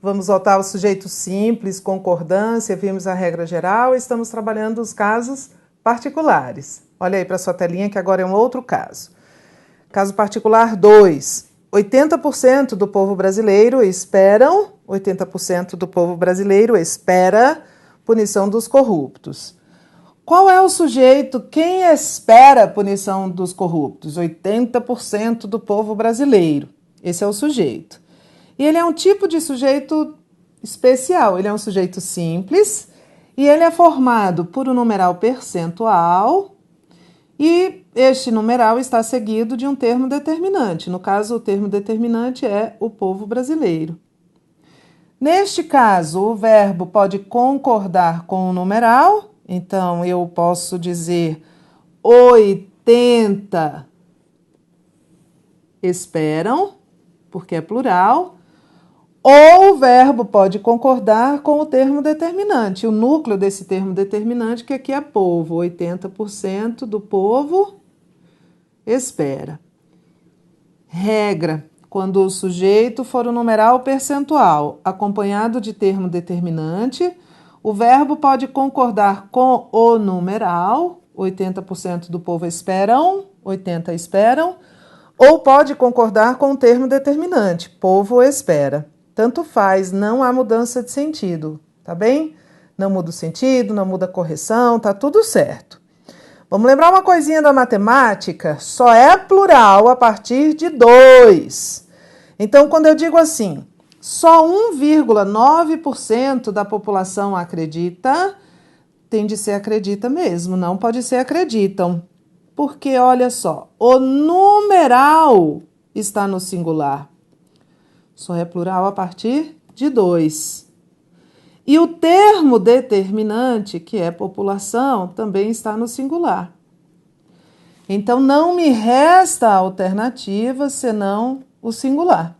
Vamos voltar ao sujeito simples, concordância, vimos a regra geral e estamos trabalhando os casos particulares. Olha aí para sua telinha que agora é um outro caso. Caso particular 2. 80% do povo brasileiro espera punição dos corruptos. Qual é o sujeito? Quem espera a punição dos corruptos? 80% do povo brasileiro. Esse é o sujeito. E ele é um tipo de sujeito especial. Ele é um sujeito simples e ele é formado por um numeral percentual e este numeral está seguido de um termo determinante. No caso, o termo determinante é o povo brasileiro. Neste caso, o verbo pode concordar com o numeral. Então, eu posso dizer 80 esperam, porque é plural, ou o verbo pode concordar com o termo determinante. O núcleo desse termo determinante, que aqui é povo, 80% do povo espera. Regra: quando o sujeito for o numeral percentual acompanhado de termo determinante, o verbo pode concordar com o numeral, 80% do povo esperam, 80 esperam, ou pode concordar com o termo determinante, povo espera. Tanto faz, não há mudança de sentido, tá bem? Não muda o sentido, não muda a correção, tá tudo certo. Vamos lembrar uma coisinha da matemática? Só é plural a partir de 2. Então, quando eu digo assim, só 1,9% da população acredita, tem de ser acredita mesmo, não pode ser acreditam. Porque, olha só, o numeral está no singular. Só é plural a partir de 2. E o termo determinante, que é população, também está no singular. Então, não me resta alternativa senão o singular.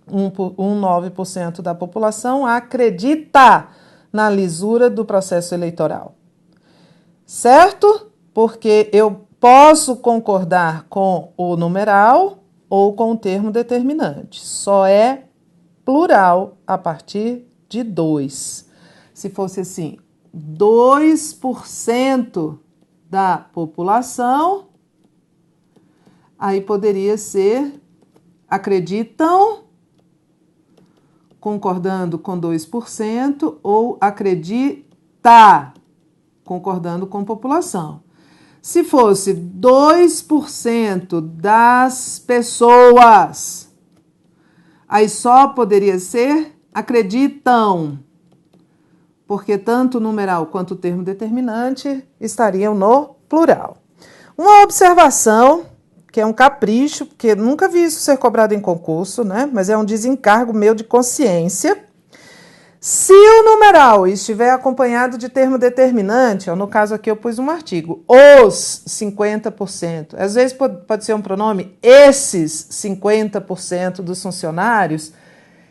9% da população acredita na lisura do processo eleitoral. Certo? Porque eu posso concordar com o numeral ou com o termo determinante. Só é plural a partir de 2. Se fosse assim, 2% da população, aí poderia ser acreditam, concordando com 2%, ou acredita, concordando com população. Se fosse 2% das pessoas, aí só poderia ser acreditam, porque tanto o numeral quanto o termo determinante estariam no plural. Uma observação, que é um capricho, porque nunca vi isso ser cobrado em concurso, né? Mas é um desencargo meu de consciência. Se o numeral estiver acompanhado de termo determinante, no caso aqui eu pus um artigo, os 50%, às vezes pode ser um pronome, esses 50% dos funcionários,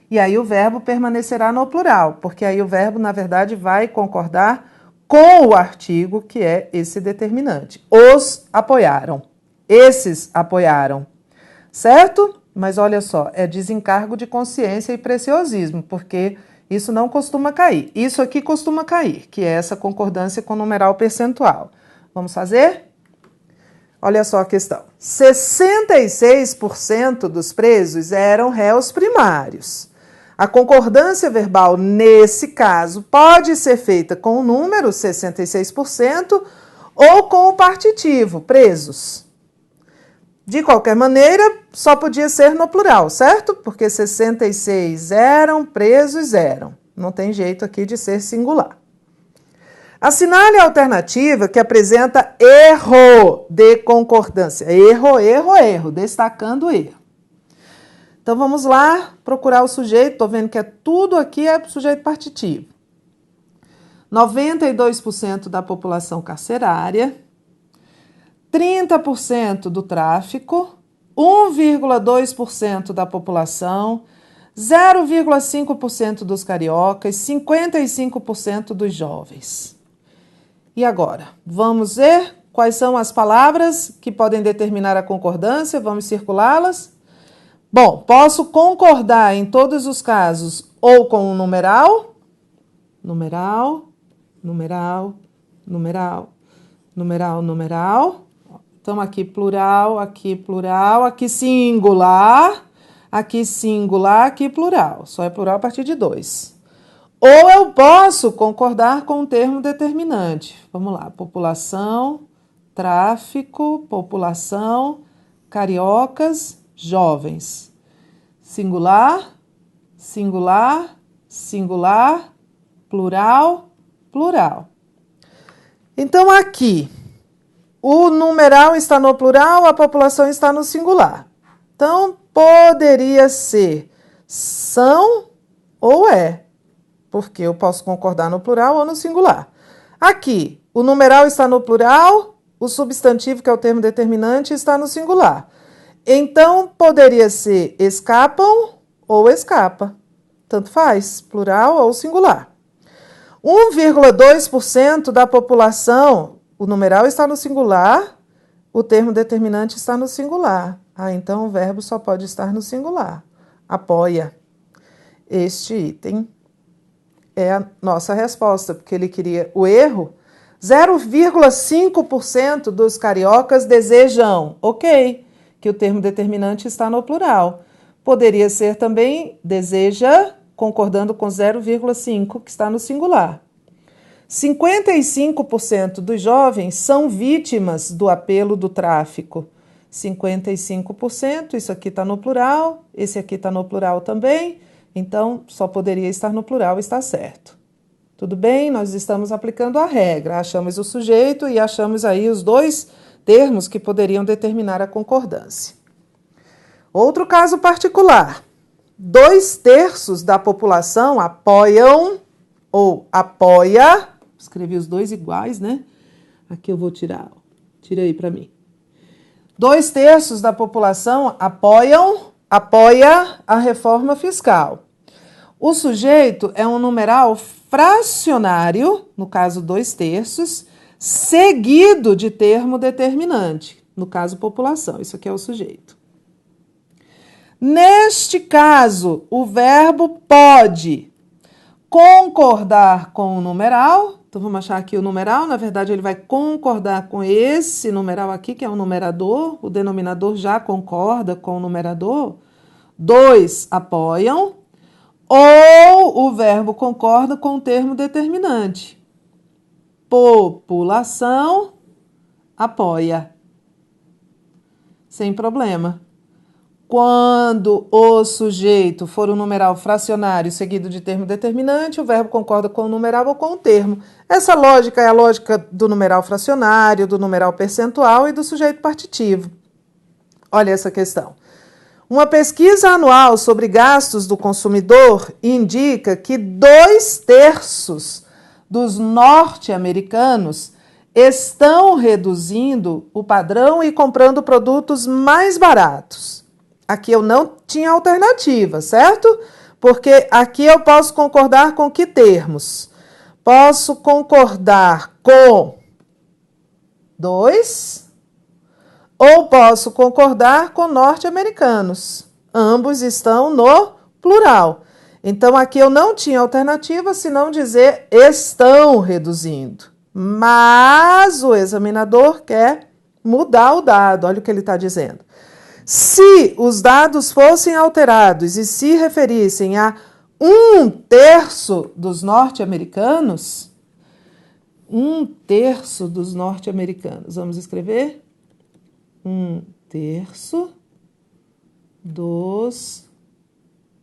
e aí o verbo permanecerá no plural, porque aí o verbo, na verdade, vai concordar com o artigo, que é esse determinante. Os apoiaram, esses apoiaram, certo? Mas olha só, é desencargo de consciência e preciosismo, porque isso não costuma cair. Isso aqui costuma cair, que é essa concordância com o numeral percentual. Vamos fazer? Olha só a questão. 66% dos presos eram réus primários. A concordância verbal, nesse caso, pode ser feita com o número 66% ou com o partitivo, presos. De qualquer maneira, só podia ser no plural, certo? Porque 66 eram, presos eram. Não tem jeito aqui de ser singular. Assinale a alternativa que apresenta erro de concordância. Erro, destacando o erro. Então, vamos lá procurar o sujeito. Estou vendo que tudo aqui é sujeito partitivo. 92% da população carcerária, 30% do tráfico, 1,2% da população, 0,5% dos cariocas, 55% dos jovens. E agora, vamos ver quais são as palavras que podem determinar a concordância, vamos circulá-las? Bom, posso concordar em todos os casos ou com um numeral, numeral, numeral, numeral, numeral, numeral. Então, aqui plural, aqui singular, aqui plural. Só é plural a partir de 2. Ou eu posso concordar com um termo determinante. Vamos lá, população, tráfico, população, cariocas, jovens. Singular, singular, singular, plural, plural. Então, aqui, o numeral está no plural, a população está no singular. Então, poderia ser são ou é, porque eu posso concordar no plural ou no singular. Aqui, o numeral está no plural, o substantivo, que é o termo determinante, está no singular. Então, poderia ser escapam ou escapa. Tanto faz, plural ou singular. 1,2% da população, o numeral está no singular, o termo determinante está no singular. Então o verbo só pode estar no singular. Apoia. Este item é a nossa resposta, porque ele queria o erro. 0,5% dos cariocas desejam, ok, que o termo determinante está no plural. Poderia ser também deseja, concordando com 0,5%, que está no singular. 55% dos jovens são vítimas do apelo do tráfico. 55%, isso aqui está no plural, esse aqui está no plural também, então só poderia estar no plural, está certo. Tudo bem? Nós estamos aplicando a regra, achamos o sujeito e achamos aí os dois termos que poderiam determinar a concordância. Outro caso particular. 2/3 da população apoiam ou apoia, escrevi os dois iguais, né? Aqui eu vou tirar, tira aí para mim. 2/3 da população apoia a reforma fiscal. O sujeito é um numeral fracionário, no caso 2/3, seguido de termo determinante, no caso população, isso aqui é o sujeito. Neste caso, o verbo pode concordar com o numeral. Então, vamos achar aqui o numeral. Na verdade, ele vai concordar com esse numeral aqui, que é o numerador. O denominador já concorda com o numerador. 2 apoiam. Ou o verbo concorda com o termo determinante. População apoia. Sem problema. Quando o sujeito for um numeral fracionário seguido de termo determinante, o verbo concorda com o numeral ou com o termo. Essa lógica é a lógica do numeral fracionário, do numeral percentual e do sujeito partitivo. Olha essa questão. Uma pesquisa anual sobre gastos do consumidor indica que 2/3 dos norte-americanos estão reduzindo o padrão e comprando produtos mais baratos. Aqui eu não tinha alternativa, certo? Porque aqui eu posso concordar com que termos? Posso concordar com 2 ou posso concordar com norte-americanos. Ambos estão no plural. Então, aqui eu não tinha alternativa senão dizer estão reduzindo. Mas o examinador quer mudar o dado. Olha o que ele está dizendo. Se os dados fossem alterados e se referissem a 1/3 dos norte-americanos, 1/3 dos norte-americanos, vamos escrever? 1/3 dos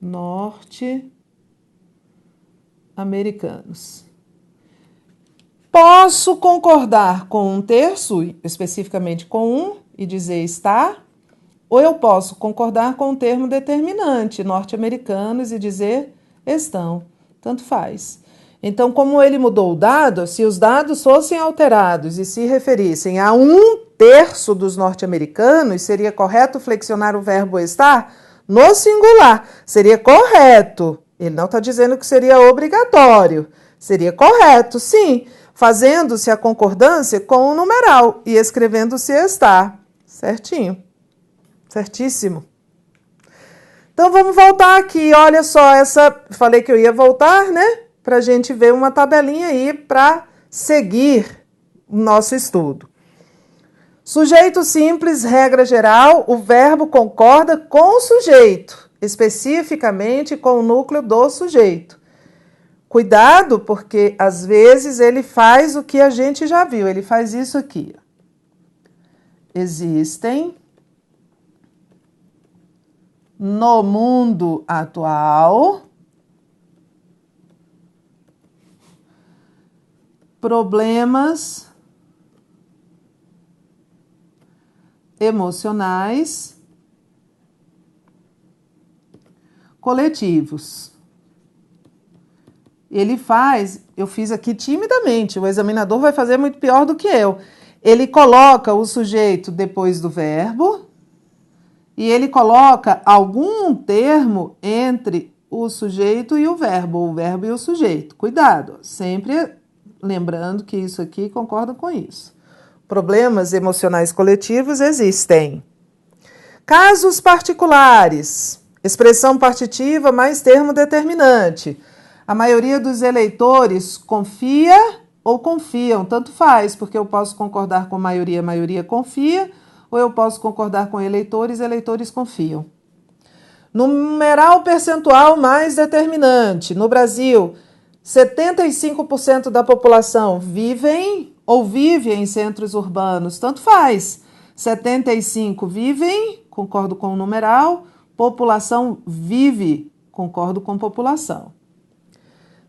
norte-americanos. Posso concordar com 1/3, especificamente com 1, e dizer está, ou eu posso concordar com o termo determinante, norte-americanos, e dizer estão. Tanto faz. Então, como ele mudou o dado, se os dados fossem alterados e se referissem a 1/3 dos norte-americanos, seria correto flexionar o verbo estar no singular. Seria correto. Ele não está dizendo que seria obrigatório. Seria correto, sim, fazendo-se a concordância com o numeral e escrevendo-se estar. Certinho. Certíssimo. Então, vamos voltar aqui. Olha só, falei que eu ia voltar, né? Para a gente ver uma tabelinha aí para seguir o nosso estudo. Sujeito simples, regra geral, o verbo concorda com o sujeito, especificamente com o núcleo do sujeito. Cuidado, porque às vezes ele faz o que a gente já viu, ele faz isso aqui. Existem no mundo atual problemas emocionais coletivos. Eu fiz aqui timidamente, o examinador vai fazer muito pior do que eu. Ele coloca o sujeito depois do verbo e ele coloca algum termo entre o sujeito e o verbo e o sujeito. Cuidado, sempre lembrando que isso aqui concorda com isso. Problemas emocionais coletivos existem. Casos particulares. Expressão partitiva mais termo determinante. A maioria dos eleitores confia ou confiam, tanto faz, porque eu posso concordar com a maioria confia, ou eu posso concordar com eleitores confiam. Numeral percentual mais determinante. No Brasil, 75% da população vive em centros urbanos, tanto faz. 75 vivem, concordo com o numeral, população vive, concordo com população.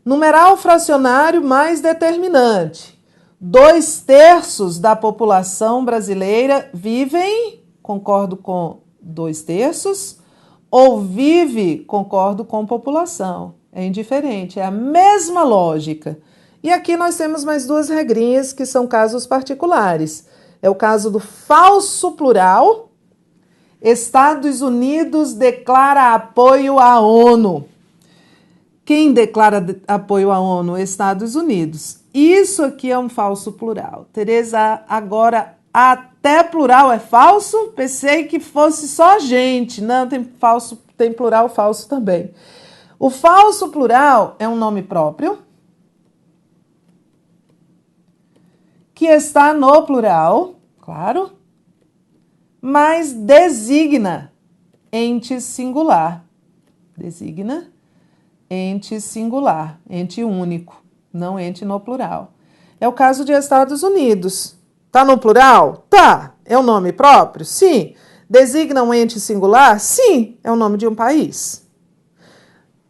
Numeral fracionário mais determinante. 2/3 da população brasileira vivem, concordo com 2/3, ou vive, concordo com população. É indiferente, é a mesma lógica. E aqui nós temos mais duas regrinhas que são casos particulares. É o caso do falso plural. Estados Unidos declara apoio à ONU. Quem declara apoio à ONU? Estados Unidos. Isso aqui é um falso plural. Tereza, agora até plural é falso? Pensei que fosse só gente. Não, tem plural falso também. O falso plural é um nome próprio que está no plural, claro, mas designa ente singular. Designa ente singular, ente único, não ente no plural. É o caso de Estados Unidos. Tá no plural? Tá. É um nome próprio? Sim. Designa um ente singular? Sim. É o nome de um país.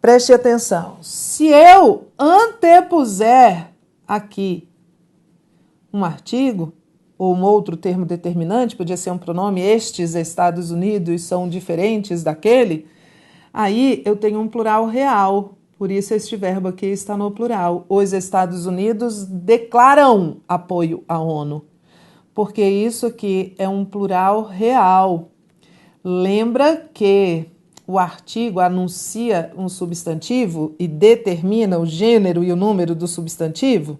Preste atenção. Se eu antepuser aqui um artigo ou um outro termo determinante, podia ser um pronome, estes Estados Unidos são diferentes daquele, aí eu tenho um plural real. Por isso este verbo aqui está no plural. Os Estados Unidos declaram apoio à ONU. Porque isso aqui é um plural real. Lembra que o artigo anuncia um substantivo e determina o gênero e o número do substantivo?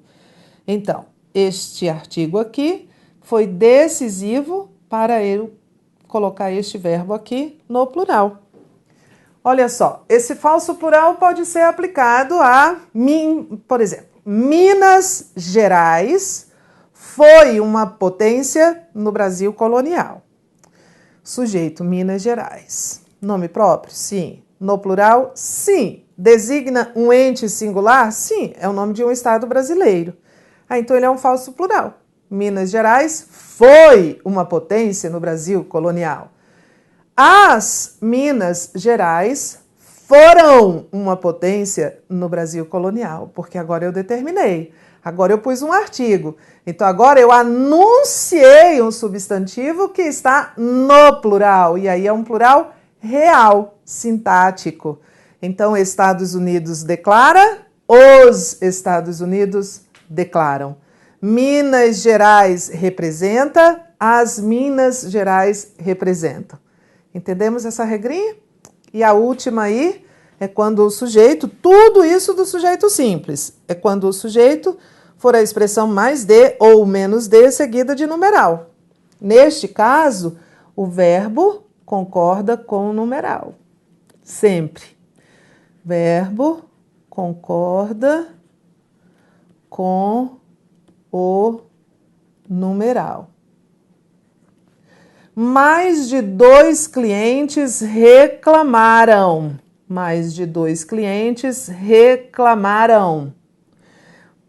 Então, este artigo aqui foi decisivo para eu colocar este verbo aqui no plural. Olha só, esse falso plural pode ser aplicado por exemplo, Minas Gerais foi uma potência no Brasil colonial. Sujeito, Minas Gerais. Nome próprio? Sim. No plural? Sim. Designa um ente singular? Sim. É o nome de um estado brasileiro. Então ele é um falso plural. Minas Gerais foi uma potência no Brasil colonial. As Minas Gerais foram uma potência no Brasil colonial, porque agora eu determinei. Agora eu pus um artigo. Então agora eu anunciei um substantivo que está no plural. E aí é um plural real, sintático. Então Estados Unidos declara, os Estados Unidos declaram. Minas Gerais representa, as Minas Gerais representam. Entendemos essa regrinha? E a última aí é quando o sujeito, tudo isso do sujeito simples, é quando o sujeito for a expressão mais de ou menos de seguida de numeral. Neste caso, o verbo concorda com o numeral, sempre. Verbo concorda com o numeral. Mais de 2 clientes reclamaram. Mais de 2 clientes reclamaram.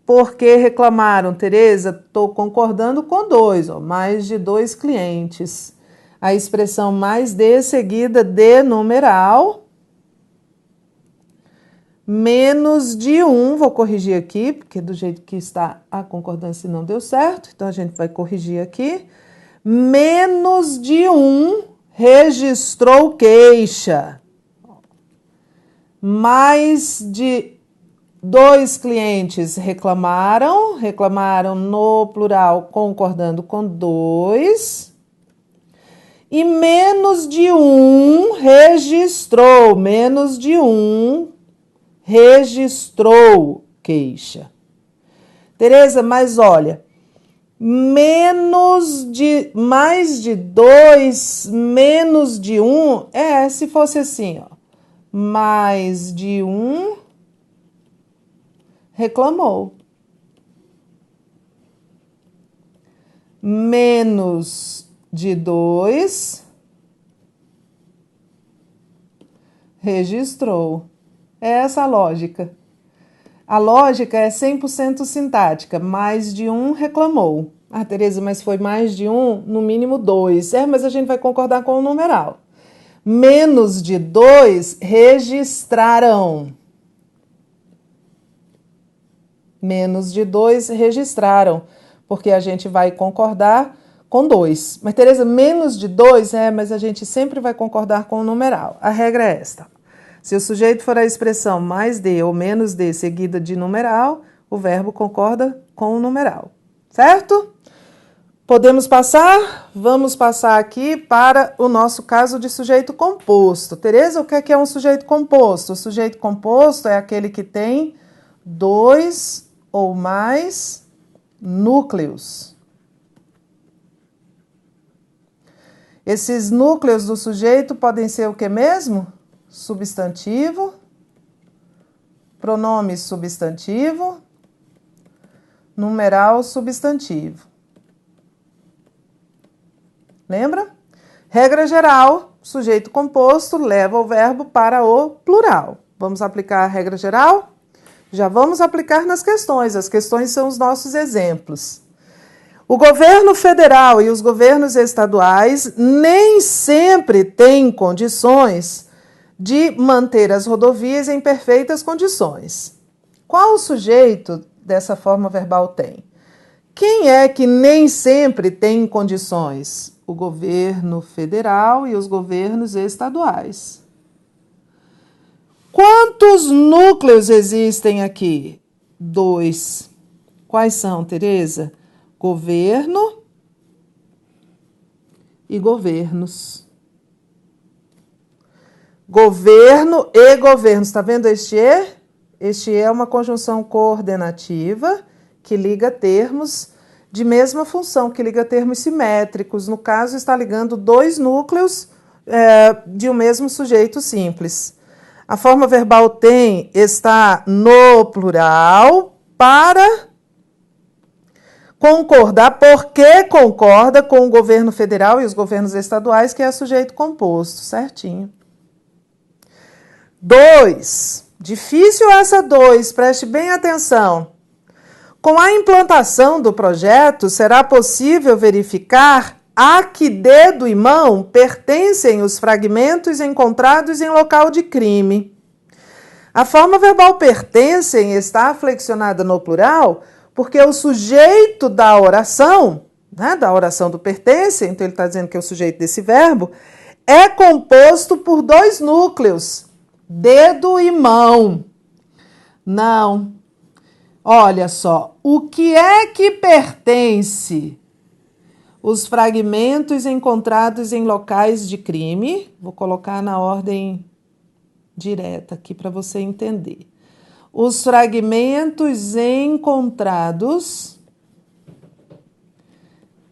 Por que reclamaram, Tereza? Estou concordando com 2, mais de 2 clientes. A expressão mais de seguida de numeral. Menos de 1, vou corrigir aqui, porque do jeito que está a concordância não deu certo, então a gente vai corrigir aqui. Menos de 1 registrou queixa. Mais de 2 clientes reclamaram no plural concordando com 2. E menos de 1 registrou, menos de 1 registrou queixa. Tereza, mas olha, mais de 2, menos de 1, se fosse assim, mais de 1 reclamou. Menos de 2 registrou. É essa a lógica. A lógica é 100% sintática. Mais de 1 reclamou. Ah, Tereza, mas foi mais de 1? No mínimo 2. Mas a gente vai concordar com o numeral. Menos de 2 registraram. Menos de 2 registraram. Porque a gente vai concordar com 2. Mas, Tereza, menos de 2? Mas a gente sempre vai concordar com o numeral. A regra é esta. Se o sujeito for a expressão mais de ou menos de seguida de numeral, o verbo concorda com o numeral. Certo? Podemos passar? Vamos passar aqui para o nosso caso de sujeito composto. Tereza, o que é um sujeito composto? O sujeito composto é aquele que tem 2 ou mais núcleos. Esses núcleos do sujeito podem ser o que mesmo? Substantivo, pronome substantivo, numeral substantivo. Lembra? Regra geral, sujeito composto leva o verbo para o plural. Vamos aplicar a regra geral? Já vamos aplicar nas questões. As questões são os nossos exemplos. O governo federal e os governos estaduais nem sempre têm condições de manter as rodovias em perfeitas condições. Qual sujeito dessa forma verbal tem? Quem é que nem sempre tem condições? O governo federal e os governos estaduais. Quantos núcleos existem aqui? 2. Quais são, Tereza? Governo e governos. Governo e governos. Está vendo este e? Este é uma conjunção coordenativa que liga termos de mesma função, que liga termos simétricos. No caso, está ligando 2 núcleos de um mesmo sujeito simples. A forma verbal tem está no plural para concordar, porque concorda com o governo federal e os governos estaduais, que é sujeito composto, certinho. 2. Difícil essa 2, preste bem atenção. Com a implantação do projeto, será possível verificar a que dedo e mão pertencem os fragmentos encontrados em local de crime. A forma verbal pertencem está flexionada no plural porque o sujeito da oração, da oração do pertencem, então ele está dizendo que é o sujeito desse verbo, é composto por 2 núcleos. Dedo e mão. Não. Olha só, o que é que pertence? Os fragmentos encontrados em locais de crime. Vou colocar na ordem direta aqui para você entender. Os fragmentos encontrados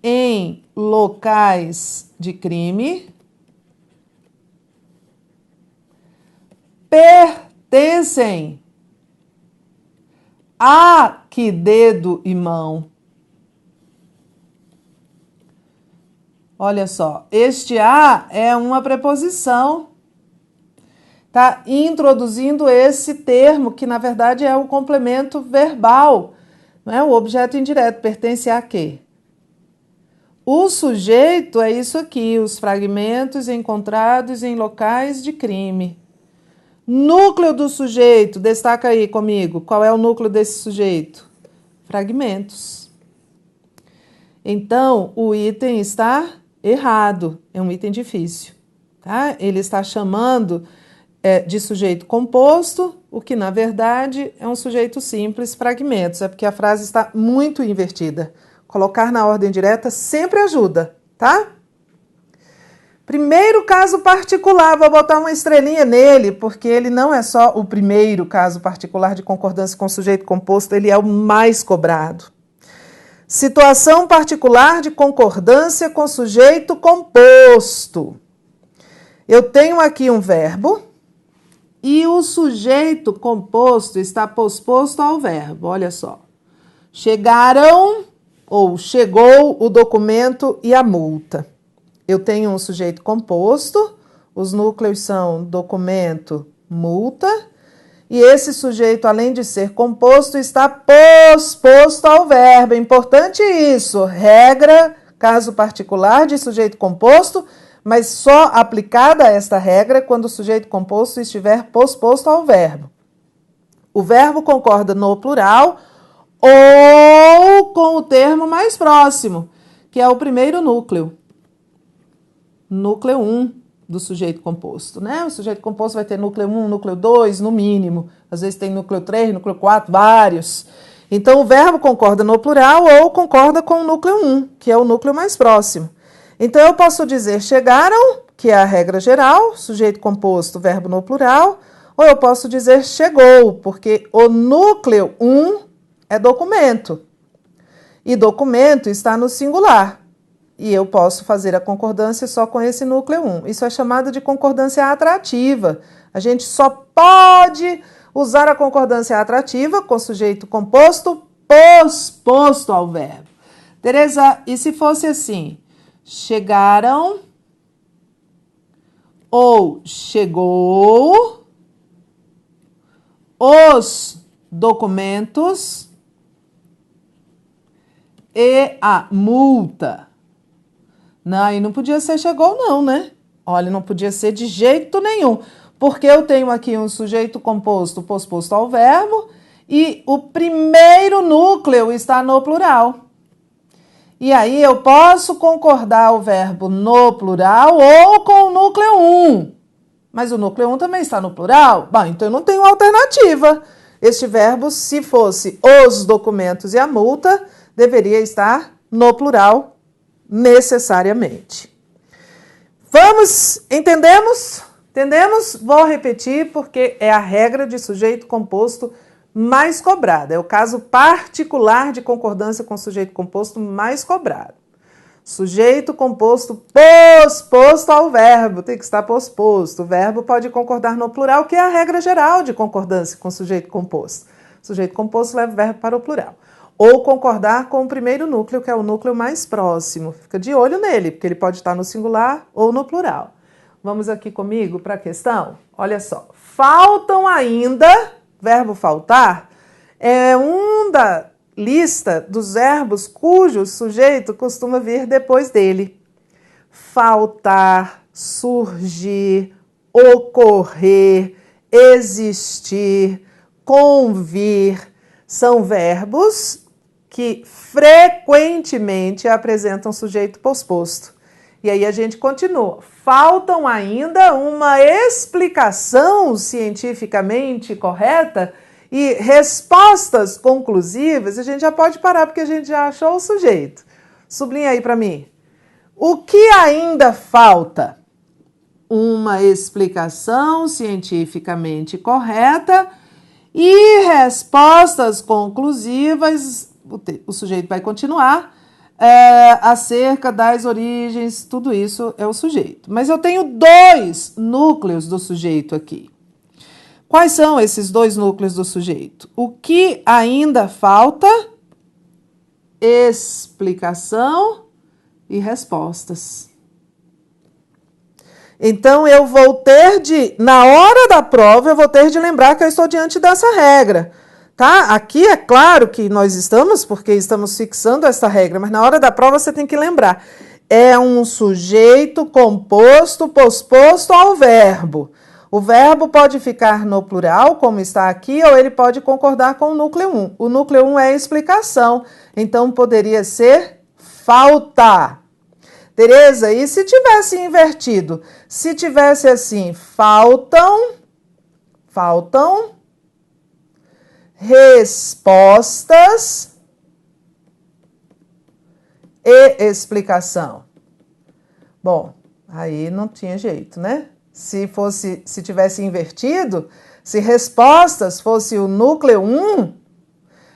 em locais de crime pertencem a que dedo e mão? Olha só, este a é uma preposição. Tá introduzindo esse termo, que na verdade é o complemento verbal. Não é? O objeto indireto pertence a quê? O sujeito é isso aqui, os fragmentos encontrados em locais de crime. Núcleo do sujeito, destaca aí comigo. Qual é o núcleo desse sujeito? Fragmentos. Então, o item está errado, é um item difícil. Tá? Ele está chamando de sujeito composto, o que na verdade é um sujeito simples, fragmentos. É porque a frase está muito invertida. Colocar na ordem direta sempre ajuda, tá? Primeiro caso particular, vou botar uma estrelinha nele, porque ele não é só o primeiro caso particular de concordância com sujeito composto, ele é o mais cobrado. Situação particular de concordância com sujeito composto. Eu tenho aqui um verbo e o sujeito composto está posposto ao verbo, olha só. Chegaram ou chegou o documento e a multa. Eu tenho um sujeito composto, os núcleos são documento, multa, e esse sujeito, além de ser composto, está posposto ao verbo. É importante isso, regra, caso particular de sujeito composto, mas só aplicada esta regra quando o sujeito composto estiver posposto ao verbo. O verbo concorda no plural ou com o termo mais próximo, que é o primeiro núcleo. Núcleo 1 do sujeito composto, né? O sujeito composto vai ter núcleo 1, núcleo 2, no mínimo. Às vezes tem núcleo 3, núcleo 4, vários. Então, o verbo concorda no plural ou concorda com o núcleo 1, que é o núcleo mais próximo. Então, eu posso dizer chegaram, que é a regra geral, sujeito composto, verbo no plural, ou eu posso dizer chegou, porque o núcleo 1 é documento. E documento está no singular. E eu posso fazer a concordância só com esse núcleo 1. Isso é chamado de concordância atrativa. A gente só pode usar a concordância atrativa com sujeito composto posposto ao verbo. Tereza, e se fosse assim? Chegaram ou chegou os documentos e a multa. Não, aí não podia ser chegou não, né? Olha, não podia ser de jeito nenhum, porque eu tenho aqui um sujeito composto posposto ao verbo e o primeiro núcleo está no plural. E aí eu posso concordar o verbo no plural ou com o núcleo 1. Mas o núcleo 1 também está no plural? Bom, então eu não tenho alternativa. Este verbo, se fosse os documentos e a multa, deveria estar no plural necessariamente. Vamos, entendemos? Entendemos? Vou repetir porque é a regra de sujeito composto mais cobrada. É o caso particular de concordância com sujeito composto mais cobrado. Sujeito composto posposto ao verbo, tem que estar posposto. O verbo pode concordar no plural, que é a regra geral de concordância com sujeito composto. Sujeito composto leva o verbo para o plural. Ou concordar com o primeiro núcleo, que é o núcleo mais próximo. Fica de olho nele, porque ele pode estar no singular ou no plural. Vamos aqui comigo para a questão? Olha só. Faltam ainda, verbo faltar, é da lista dos verbos cujo sujeito costuma vir depois dele. Faltar, surgir, ocorrer, existir, convir, são verbos que frequentemente apresentam sujeito posposto. E aí a gente continua. Faltam ainda uma explicação cientificamente correta e respostas conclusivas. A gente já pode parar porque a gente já achou o sujeito. Sublinha aí para mim. O que ainda falta? Uma explicação cientificamente correta e respostas conclusivas. O sujeito vai continuar. Acerca das origens, tudo isso é o sujeito. Mas eu tenho dois núcleos do sujeito aqui. Quais são esses dois núcleos do sujeito? O que ainda falta? Explicação e respostas. Então, eu vou ter de, na hora da prova, eu vou ter de lembrar que eu estou diante dessa regra. Tá? Aqui é claro que nós estamos, porque estamos fixando essa regra, mas na hora da prova você tem que lembrar. É um sujeito composto, posposto ao verbo. O verbo pode ficar no plural, como está aqui, ou ele pode concordar com o núcleo 1. O núcleo 1 é explicação, então poderia ser falta. Tereza, e se tivesse invertido? Se tivesse assim, faltam respostas e explicação. Bom, aí não tinha jeito, né? Se tivesse invertido, se respostas fosse o núcleo 1,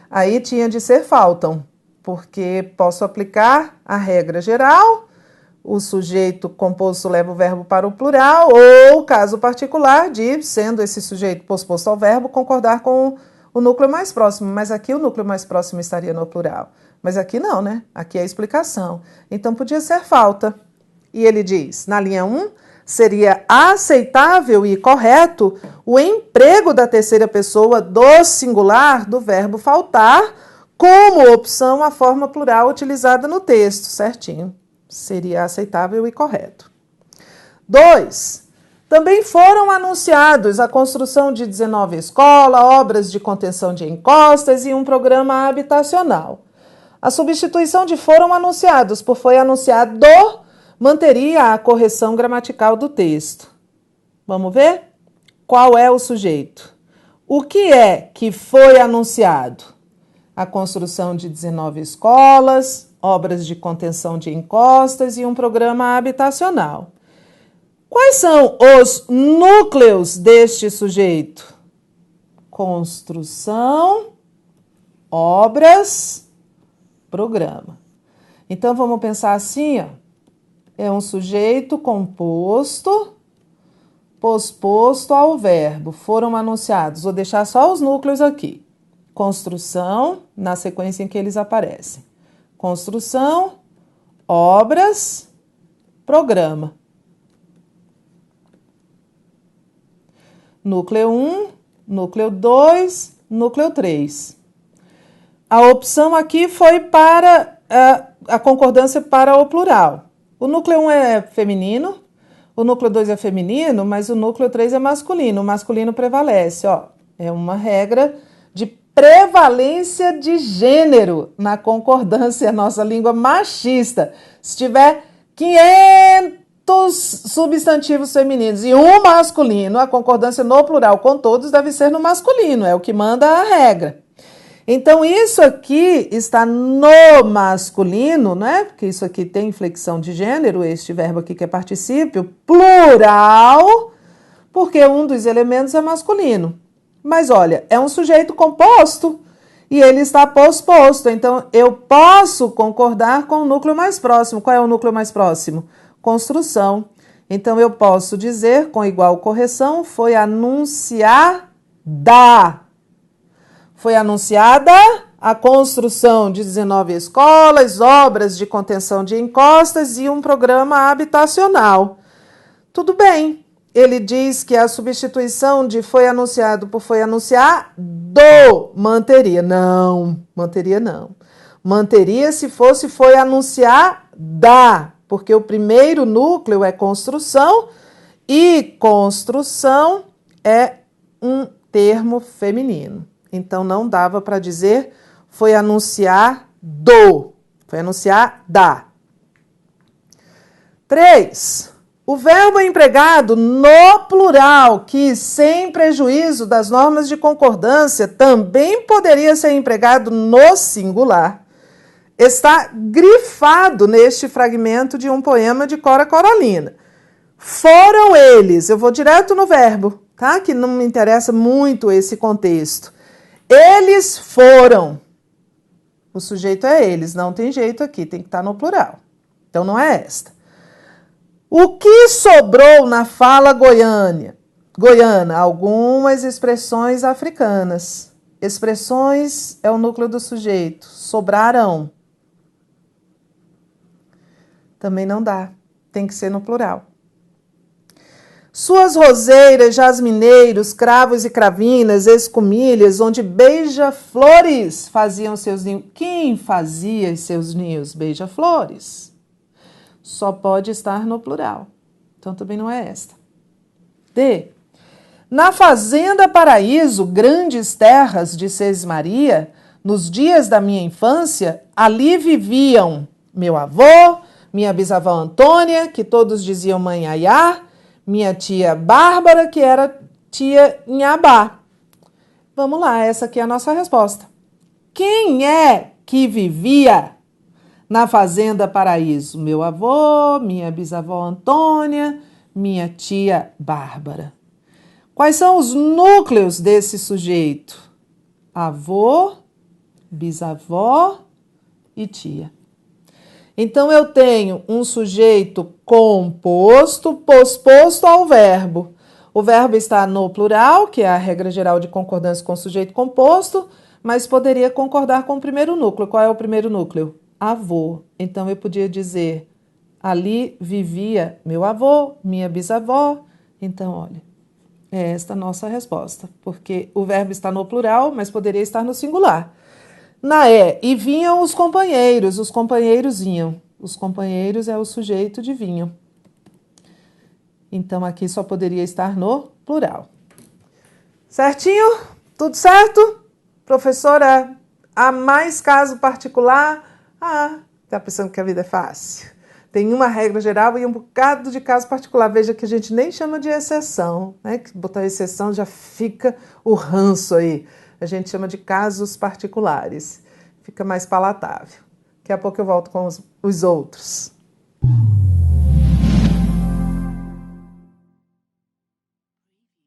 aí tinha de ser faltam, porque posso aplicar a regra geral, o sujeito composto leva o verbo para o plural, ou caso particular de, sendo esse sujeito posposto ao verbo, concordar com o núcleo mais próximo, mas aqui o núcleo mais próximo estaria no plural. Mas aqui não, né? Aqui é a explicação. Então podia ser falta. E ele diz, na linha 1, seria aceitável e correto o emprego da terceira pessoa do singular do verbo faltar como opção à forma plural utilizada no texto, certinho. Seria aceitável e correto. 2. Também foram anunciados a construção de 19 escolas, obras de contenção de encostas e um programa habitacional. A substituição de foram anunciados por foi anunciado manteria a correção gramatical do texto. Vamos ver? Qual é o sujeito? O que é que foi anunciado? A construção de 19 escolas, obras de contenção de encostas e um programa habitacional. Quais são os núcleos deste sujeito? Construção, obras, programa. Então, vamos pensar assim, ó. É um sujeito composto, posposto ao verbo. Foram anunciados. Vou deixar só os núcleos aqui. Construção, na sequência em que eles aparecem. Construção, obras, programa. Núcleo 1, núcleo 2, núcleo 3. A opção aqui foi para a concordância para o plural. O núcleo 1 é feminino, o núcleo 2 é feminino, mas o núcleo 3 é masculino. O masculino prevalece, ó. É uma regra de prevalência de gênero na concordância, nossa língua machista. Se tiver 500 substantivos femininos e um masculino, a concordância no plural com todos deve ser no masculino, é o que manda a regra. Então, isso aqui está no masculino, né? Porque isso aqui tem inflexão de gênero, este verbo aqui que é particípio, plural, porque um dos elementos é masculino. Mas, olha, é um sujeito composto e ele está posposto. Então, eu posso concordar com o núcleo mais próximo. Qual é o núcleo mais próximo? Construção. Então, eu posso dizer, com igual correção, foi anunciada. Foi anunciada a construção de 19 escolas, obras de contenção de encostas e um programa habitacional. Tudo bem. Ele diz que a substituição de foi anunciado por foi anunciado manteria. Não, manteria não. Manteria se fosse foi anunciada, porque o primeiro núcleo é construção e construção é um termo feminino. Então, não dava para dizer foi anunciado, foi anunciada. 3. O verbo empregado no plural, que sem prejuízo das normas de concordância também poderia ser empregado no singular, está grifado neste fragmento de um poema de Cora Coralina. Foram eles, eu vou direto no verbo, tá? Que não me interessa muito esse contexto. Eles foram. O sujeito é eles, não tem jeito aqui, tem que estar no plural. Então, não é esta. O que sobrou na fala goiânia? Goiana, algumas expressões africanas. Expressões é o núcleo do sujeito. Sobraram. Também não dá. Tem que ser no plural. Suas roseiras, jasmineiros, cravos e cravinas, escumilhas, onde beija-flores faziam seus ninhos. Quem fazia seus ninhos? Beija-flores. Só pode estar no plural. Então também não é esta. D. Na fazenda Paraíso, grandes terras de Sesmaria, nos dias da minha infância, ali viviam meu avô, minha bisavó Antônia, que todos diziam mãe Ayá, minha tia Bárbara, que era tia Inhabá. Vamos lá, essa aqui é a nossa resposta. Quem é que vivia na fazenda Paraíso? Meu avô, minha bisavó Antônia, minha tia Bárbara. Quais são os núcleos desse sujeito? Avô, bisavó e tia. Então, eu tenho um sujeito composto, posposto ao verbo. O verbo está no plural, que é a regra geral de concordância com o sujeito composto, mas poderia concordar com o primeiro núcleo. Qual é o primeiro núcleo? Avô. Então, eu podia dizer, ali vivia meu avô, minha bisavó. Então, olha, é esta a nossa resposta, porque o verbo está no plural, mas poderia estar no singular. Na e vinham os companheiros vinham. Os companheiros é o sujeito de vinham. Então, aqui só poderia estar no plural. Certinho? Tudo certo? Professora, há mais caso particular? Tá pensando que a vida é fácil? Tem uma regra geral e um bocado de caso particular. Veja que a gente nem chama de exceção, né? Que botar exceção já fica o ranço aí. A gente chama de casos particulares. Fica mais palatável. Daqui a pouco eu volto com os outros.